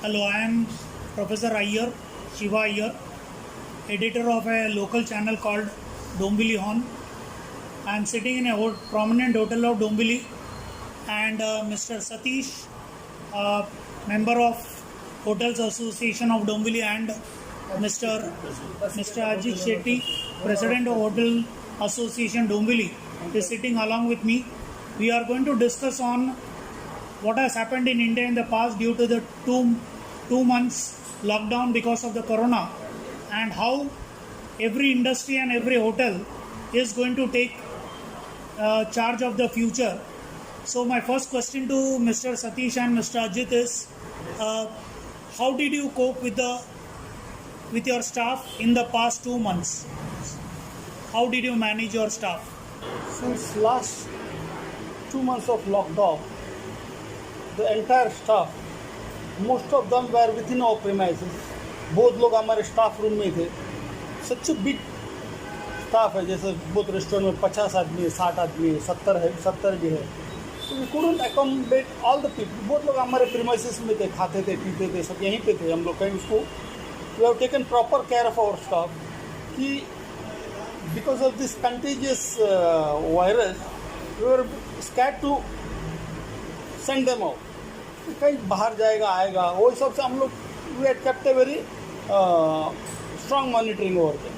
Hello, I am Professor Iyer, Shiva Iyer, editor of a local channel called Dombili Horn. I am sitting in a prominent hotel of Dombili, and Mr. Satish, member of Hotels Association of Dombili, and Mr. Ajit Shetty, president of Hotel Association Dombili, is sitting along with me. We are going to discuss on what has happened in India in the past due to the two months lockdown because of the corona, and how every industry and every hotel is going to take charge of the future. So my first question to Mr. Satish and Mr. Ajit is, how did you cope with your staff in the past 2 months? How did you manage your staff? Since last 2 months of lockdown, the entire staff, most of them were within our premises. बहुत लोग हमारे staff room में थे. Such big staff है, जैसे बहुत restaurant में 50 आदमी है, 60 आदमी है, 70 भी है. तो we couldn't accommodate all the people. बहुत लोग हमारे प्रीमाइसेस में थे, खाते थे, पीते थे, सब यहीं पे थे. हम लोग कहीं उसको we have taken proper care of our staff कि because of this contagious virus we were scared to send them out. कहीं बाहर जाएगा आएगा, वो हिसाब से हम लोग we had kept a very strong monitoring over them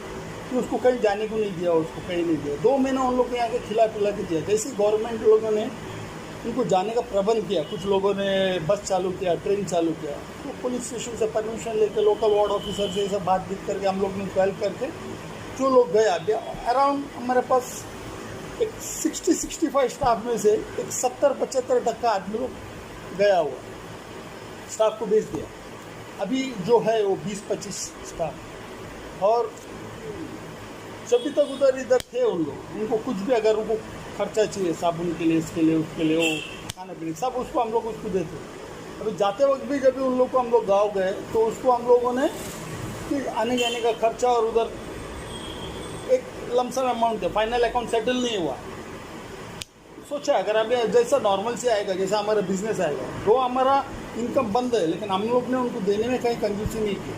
कि उसको कहीं जाने को नहीं दिया, उसको कहीं नहीं दिया. 2 महीना उन लोग को यहाँ के खिला पिला के दिया. जैसे गवर्नमेंट लोगों ने उनको जाने का प्रबंध किया, कुछ लोगों ने बस चालू किया, ट्रेन चालू किया, तो पुलिस स्टेशन से परमिशन लेकर लोकल वार्ड ऑफिसर से ये सब बातचीत करके हम लोग ने 12 करके जो लोग गया अराउंड हमारे पास एक 60-65 स्टाफ में से एक 70-75% आदमी लोग गया हुआ स्टाफ को भेज दिया. अभी जो है वो 20-25 स्टाफ. और जब भी तक उधर इधर थे उन लोग, उनको कुछ भी अगर उनको खर्चा चाहिए साबुन के लिए, इसके लिए, उसके लिए, वो खाने पीने सब उसको हम लोग उसको देते. अभी जाते वक्त भी जब भी उन लोग को हम लोग गाँव गए तो उसको हम लोगों ने कि आने जाने का खर्चा और उधर एक लमसम अमाउंट है, फाइनल अकाउंट सेटल नहीं हुआ. सोचा अगर अभी जैसा नॉर्मल से आएगा, जैसा हमारा बिजनेस आएगा, तो हमारा इनकम बंद है, लेकिन हम लोग ने उनको देने में कहीं कंजूसी नहीं की.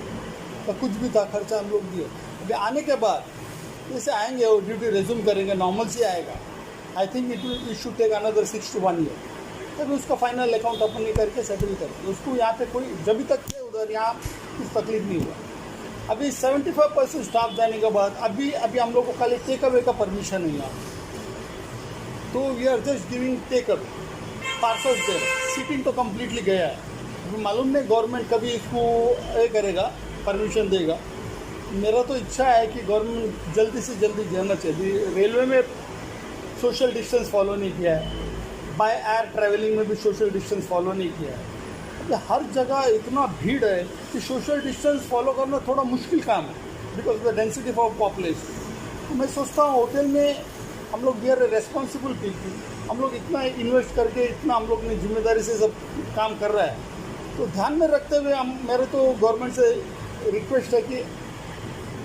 तो कुछ भी था खर्चा हम लोग दिए. अभी आने के बाद जैसे आएंगे वो ड्यूटी रेज्यूम करेंगे, नॉर्मल से आएगा. I think it should take another 6 to 1 year. तभी उसका फाइनल अकाउंट अपन करके सेटल करके उसको यहाँ पे कोई जब तक थे उधर यहाँ कुछ तकलीफ नहीं हुआ. अभी 75% स्टाफ जाने के बाद अभी हम लोग को खाली टेक अवे का परमिशन नहीं है. तो we are just giving take away parcels there. Seating तो कम्प्लीटली गया है. अभी मालूम नहीं गवर्नमेंट कभी इसको ये करेगा, परमिशन देगा. मेरा तो इच्छा है कि गवर्नमेंट जल्दी से जल्दी देना चाहिए. रेलवे में सोशल डिस्टेंस फॉलो नहीं किया है, बाय एयर ट्रैवलिंग में भी सोशल डिस्टेंस फॉलो नहीं किया है. हर जगह इतना भीड़ है कि सोशल डिस्टेंस फॉलो करना थोड़ा मुश्किल काम है because the density of population. तो मैं सोचता हूँ होटल में हम लोग वी आर रेस्पॉन्सिबल पीपल. हम लोग इतना इन्वेस्ट करके इतना हम लोग ने जिम्मेदारी से सब काम कर रहा है, तो ध्यान में रखते हुए मेरे तो गवर्नमेंट से रिक्वेस्ट है कि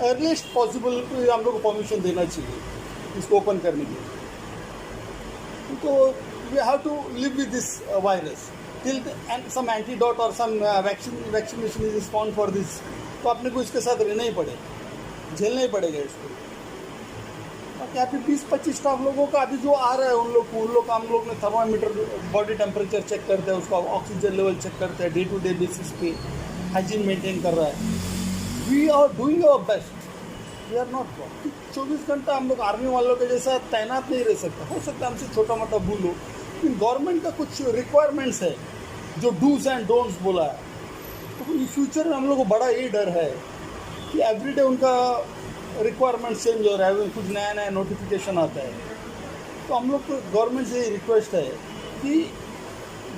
अर्लीस्ट पॉसिबल हम लोग को परमिशन देना चाहिए इसको ओपन करने के लिए. तो we have to live with this virus till and some antidote or some vaccination is found for this. तो अपने को इसके साथ रहना ही पड़ेगा, झेलना ही पड़ेगा इसको. बाकी अभी 20-25 स्टाफ लोगों का अभी जो आ रहा है उन लोग का हम लोग ने थर्मामीटर बॉडी टेम्परेचर चेक करते हैं, उसका ऑक्सीजन लेवल चेक करते हैं, डे टू डे बेसिस पे हाइजीन मेंटेन कर रहा है. We are doing our best. We are not 24 घंटा हम लोग आर्मी वालों के जैसा तैनात नहीं रह सकता. हो सकता है हमसे छोटा मोटा भूल हो, लेकिन गवर्नमेंट का कुछ रिक्वायरमेंट्स है जो डूज एंड डोंट्स बोला है. तो इन फ्यूचर में हम लोग को बड़ा ये डर है कि एवरीडे उनका रिक्वायरमेंट चेंज हो रहा है, कुछ नया नया नोटिफिकेशन आता है. तो हम लोग को गवर्नमेंट से ये रिक्वेस्ट है कि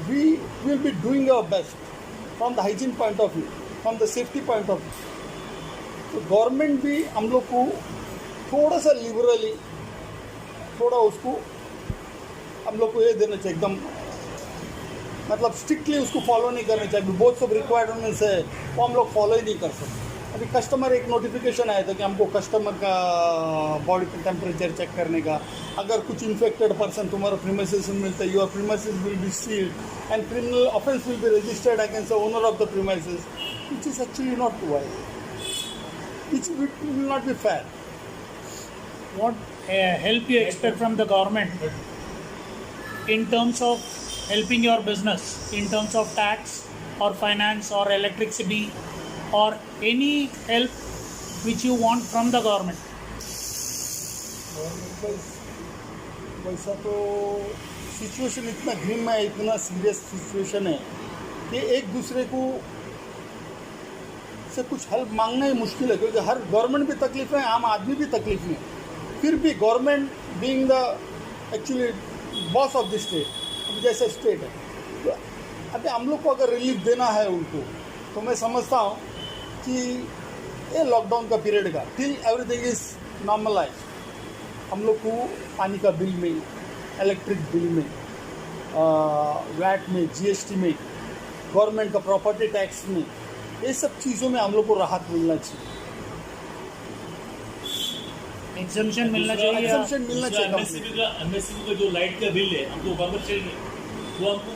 we will be doing our best from the hygiene point of view, from the safety point of view. तो गवर्नमेंट भी हम लोग को थोड़ा सा लिबरली थोड़ा उसको हम लोग को ये देना चाहिए, एकदम मतलब स्ट्रिक्टली उसको फॉलो नहीं करना चाहिए. बहुत सब रिक्वायरमेंट्स है वो हम लोग फॉलो ही नहीं कर सकते. अभी कस्टमर एक नोटिफिकेशन आया था कि हमको कस्टमर का बॉडी टेम्परेचर चेक करने का, अगर कुछ इन्फेक्टेड पर्सन तुम्हारा प्रीमाइसेस में मिलता है, your premises will be sealed and criminal offence will be registered against the owner of the premises, which is actually not right, which will not be fair. What help you expect from the government in terms of helping your business, in terms of tax or finance or electricity or any help which you want from the government? वैसा तो situation इतना Grimm है, इतना serious situation है कि एक दूसरे को से कुछ हेल्प मांगना ही मुश्किल है, क्योंकि हर गवर्नमेंट भी तकलीफ में, आम आदमी भी तकलीफ में, फिर भी government being the actually boss of the state, अब जैसे स्टेट है, तो अभी हम लोग को अगर रिलीफ देना है उनको, तो मैं समझता हूँ कि ये लॉकडाउन का पीरियड का टिल एवरीथिंग इज नॉर्मलाइज, हम लोग को पानी का बिल में, इलेक्ट्रिक बिल में, वैट में, जीएसटी में, गवर्नमेंट का प्रॉपर्टी टैक्स में, ये सब चीज़ों में हम लोग को राहत मिलना चाहिए, एग्जम्पशन मिलना चाहिए, एग्जम्पशन मिलना चाहिए। एमएससीबी का जो लाइट का बिल है हमको कमर्शियल वो हमको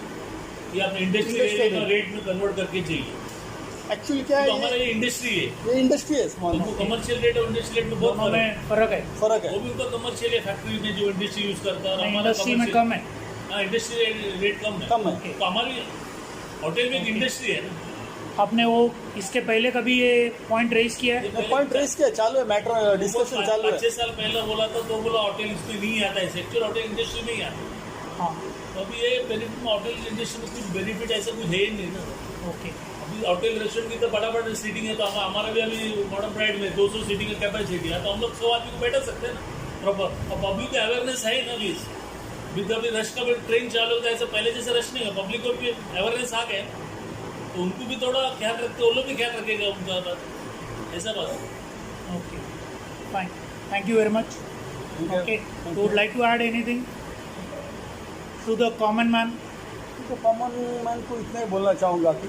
ये अपने इंडस्ट्रियल रेट में कन्वर्ट करके चाहिए। एक्चुअली क्या है, तो हमारा ये इंडस्ट्री है, ये इंडस्ट्री है, स्मॉल हमको कमर्शियल रेट और इंडस्ट्रियल रेट में बहुत दोनों में फर्क है। फर्क है। वो भी उनका कमर्शियल है, फैक्ट्री में जो इंडस्ट्री यूज करता है, और हमारा इंडस्ट्री में कम है। हाँ, इंडस्ट्री रेट कम है। कम है। तो हमारी होटल में एक इंडस्ट्री है ना, आपने वो इसके पहले कभी ये पॉइंट रेज किया है? पॉइंट रेस किया, चालू है, मैटर डिस्कशन चालू है। 5-6 साल पहले बोला था तो बोला होटल इसमें नहीं आता है, सेक्टर होटल इंडस्ट्री में ही आता है। हाँ, तो अभी ये बेनिफिट में होटल इंडस्ट्री में कुछ बेनिफिट ऐसा कुछ है ही नहीं ना। ओके। अभी होटल रेस्टोरेंट की तो बड़ा सीटिंग है, तो हमारा भी अभी मॉडर्न प्राइड में 200 सीटिंग का कैपेसिटी है, तो हम लोग 100 आदमी को बैठा सकते हैं ना प्रॉपर। और पब्लिक को अवेयरनेस है ना अभी, अभी रश का ट्रेन चालू होता है, ऐसा पहले जैसे रश नहीं है, पब्लिक को भी अवेयरनेस आ गया, तो उनको भी थोड़ा ख्याल रखते, वो लोग भी ख्याल रखेगा उनका बात, ऐसा बात है। Okay, fine, thank you very much. Okay, would like to add anything to the common man? तो कॉमन मैन को इतना ही बोलना चाहूँगा कि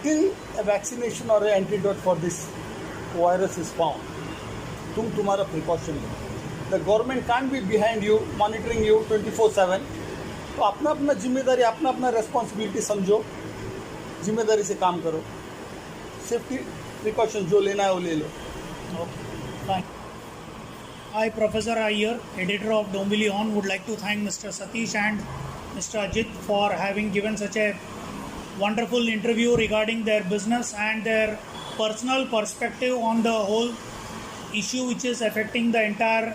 टिल ए वैक्सीनेशन और antidote for this virus is found, तुम तुम्हारा प्रिकॉशन लो। The government can be behind you, monitoring you 24/7। तो अपना अपना जिम्मेदारी, अपना अपना रेस्पॉन्सिबिलिटी समझो, जिम्मेदारी से काम करो, सेफ्टी प्रिकॉशन जो लेना है वो ले लो। Okay, fine. I, Professor Iyer, editor of Dombili On, would like to thank Mr. Satish and Mr. Ajit for having given such a wonderful interview regarding their business and their personal perspective on the whole issue which is affecting the entire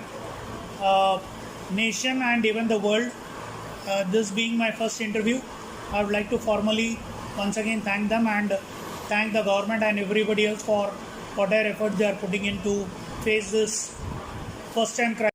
nation and even the world. This being my first interview, I would like to formally once again thank them and thank the government and everybody else for whatever effort they are putting in to face this first time crisis.